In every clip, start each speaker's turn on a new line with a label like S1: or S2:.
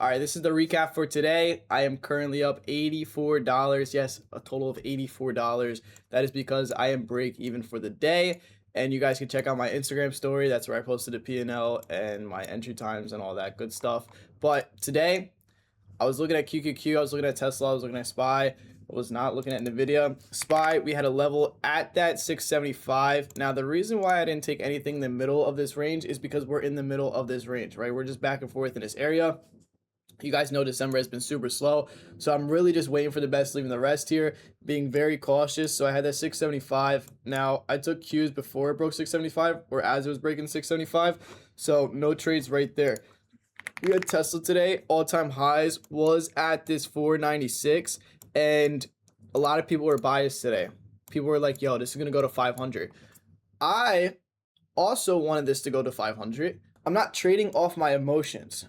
S1: All right, this is the recap for today. I am currently up $84. Yes, a total of $84. That is because I am break even for the day. And you guys can check out my Instagram story. That's where I posted a P&L and my entry times and all that good stuff. But today, I was looking at QQQ, I was looking at Tesla, I was looking at SPY, I was not looking at NVIDIA. SPY, we had a level at that 675. Now, the reason why I didn't take anything in the middle of this range is because we're in the middle of this range, right? We're just back and forth in this area. You guys know December has been super slow, so I'm really just waiting for the best, leaving the rest here, being very cautious. So I had that 675. Now, I took Qs before it broke 675, or as it was breaking 675, so no trades right there. We had Tesla today, all-time highs was at this 496, and a lot of people were biased today. People were like, yo, this is going to go to 500. I also wanted this to go to 500. I'm not trading off my emotions.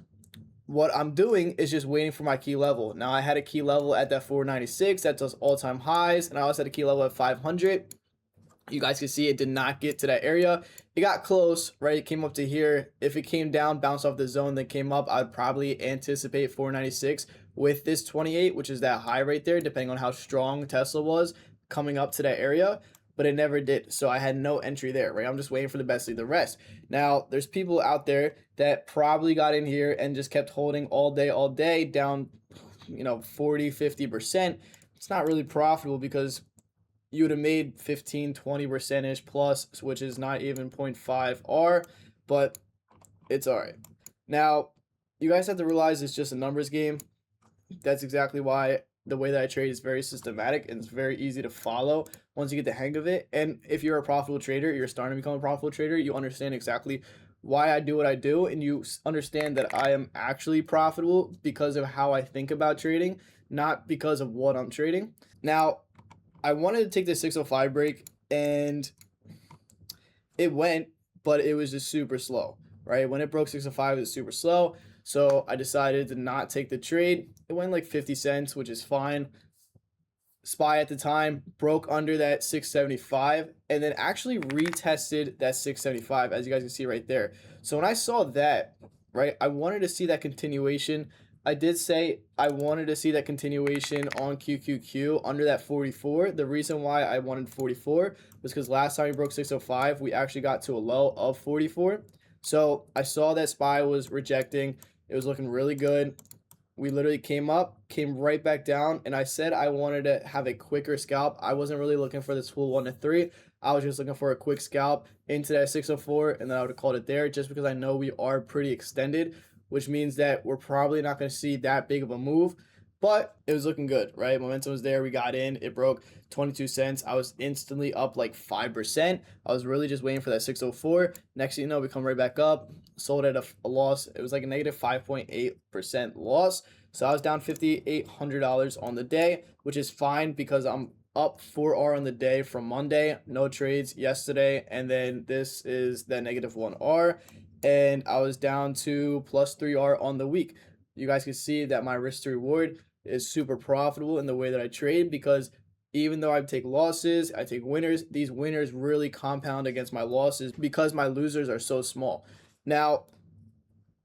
S1: What I'm doing is just waiting for my key level. Now, I had a key level at that 496. That's those all-time highs. And I also had a key level at 500. You guys can see it did not get to that area. It got close, right? It came up to here. If it came down, bounced off the zone, then came up, I'd probably anticipate 496 with this 28, which is that high right there, depending on how strong Tesla was coming up to that area. But it never did. So I had no entry there, right? I'm just waiting for the best, leave the rest. Now, there's people out there that probably got in here and just kept holding all day, down, 40, 50%. It's not really profitable because you would have made 15, 20% ish plus, which is not even 0.5 R, but it's all right. Now, you guys have to realize it's just a numbers game. That's exactly why the way that I trade is very systematic and it's very easy to follow once you get the hang of it. And if you're a profitable trader, you're starting to become a profitable trader, you understand exactly why I do what I do, and you understand that I am actually profitable because of how I think about trading, not because of what I'm trading. Now, I wanted to take the 605 break and it went, but it was just super slow, right? When it broke 605, it was super slow. So I decided to not take the trade. It went like 50 cents, which is fine. SPY at the time broke under that 675 and then actually retested that 675, as you guys can see right there. So when I saw that, right, I wanted to see that continuation. I did say I wanted to see that continuation on QQQ under that 44. The reason why I wanted 44 was because last time we broke 605, we actually got to a low of 44. So I saw that SPY was rejecting. It was looking really good. We literally came up, came right back down, and I said I wanted to have a quicker scalp. I wasn't really looking for this full 1 to 3. I was just looking for a quick scalp into that 604, and then I would have called it there just because I know we are pretty extended, which means that we're probably not going to see that big of a move. But it was looking good, right? Momentum was there. We got in. It broke 22 cents. I was instantly up like 5%. I was really just waiting for that 604. Next thing you know, we come right back up. Sold at a loss. It was like a negative 5.8% loss. So I was down $5,800 on the day, which is fine because I'm up 4R on the day from Monday. No trades yesterday. And then this is the negative 1R. And I was down to plus 3R on the week. You guys can see that my risk to reward is super profitable in the way that I trade, because even though I take losses, I take winners, these winners really compound against my losses because my losers are so small. Now,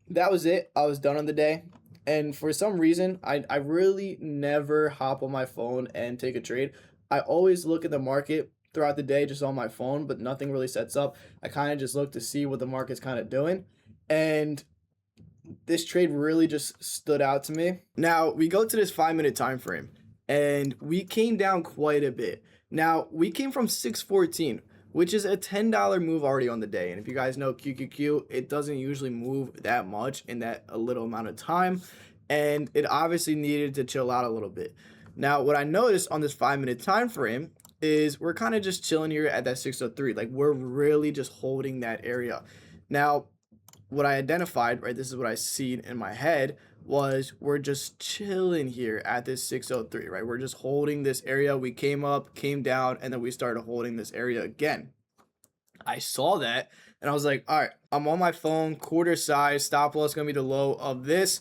S1: that was it. I was done on the day. And for some reason, I really never hop on my phone and take a trade. I always look at the market throughout the day just on my phone, but nothing really sets up. I kind of just look to see what the market's kind of doing. And this trade really just stood out to me. Now, we go to this 5-minute time frame, and we came down quite a bit. Now, we came from 614, which is a $10 move already on the day. And if you guys know QQQ, it doesn't usually move that much in that a little amount of time. And it obviously needed to chill out a little bit. Now, what I noticed on this 5-minute time frame is we're kind of just chilling here at that 603. Like, we're really just holding that area. Now, what I identified, right, this is what I seen in my head, was we're just chilling here at this 603, right? We're just holding this area. We came up, came down, and then we started holding this area again. I saw that, and I was like, all right, I'm on my phone, quarter size, stop loss going to be the low of this.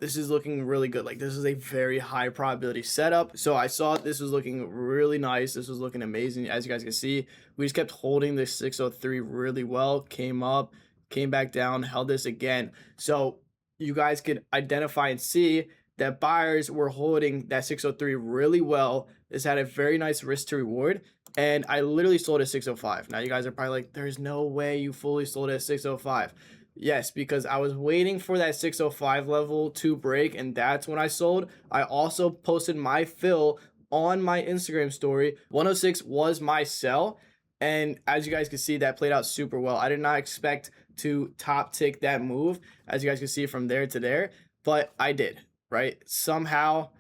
S1: This is looking really good. Like, this is a very high probability setup. So I saw this was looking really nice. This was looking amazing. As you guys can see, we just kept holding this 603 really well, came up, came back down, held this again. So you guys could identify and see that buyers were holding that 603 really well. This had a very nice risk to reward. And I literally sold at 605. Now you guys are probably like, there's no way you fully sold at 605. Yes, because I was waiting for that 605 level to break, and that's when I sold. I also posted my fill on my Instagram story. 106 was my sell. And as you guys can see, that played out super well. I did not expect to top tick that move, as you guys can see from there to there, but I did, right? Somehow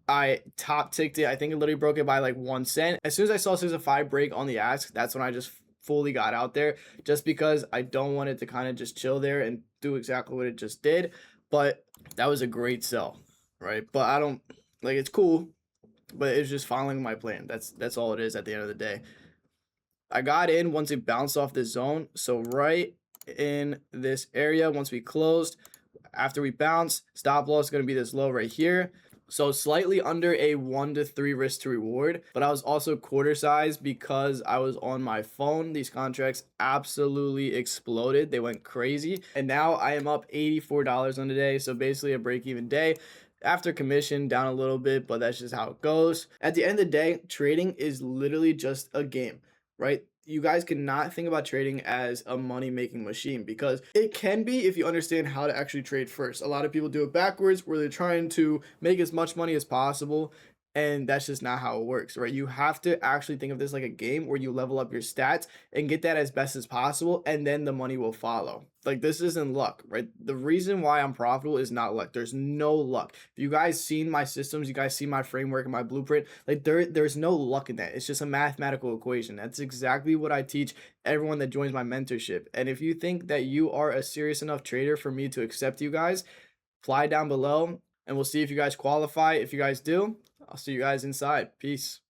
S1: I top ticked it. I think it literally broke it by like 1 cent. As soon as I saw 605 break on the ask, that's when I just fully got out there, just because I don't want it to kind of just chill there and do exactly what it just did. But that was a great sell, right? But I don't like, it's cool, but it's just following my plan. That's all it is at the end of the day. I got in once it bounced off the zone. So right in this area, once we closed, after we bounce, stop loss is going to be this low right here. So slightly under a 1 to 3 risk to reward, but I was also quarter size because I was on my phone. These contracts absolutely exploded. They went crazy. And now I am up $84 on the day. So basically a break even day. After commission, down a little bit, but that's just how it goes. At the end of the day, trading is literally just a game, right? You guys cannot think about trading as a money-making machine, because it can be if you understand how to actually trade first. A lot of people do it backwards, where they're trying to make as much money as possible, and that's just not how it works, right? You have to actually think of this like a game where you level up your stats and get that as best as possible, and then the money will follow. Like, this isn't luck, right? The reason why I'm profitable is not luck. There's no luck. If you guys seen my systems, you guys see my framework and my blueprint, like there's no luck in that. It's just a mathematical equation. That's exactly what I teach everyone that joins my mentorship. And if you think that you are a serious enough trader for me to accept you guys, fly down below and we'll see if you guys qualify. If you guys do, I'll see you guys inside. Peace.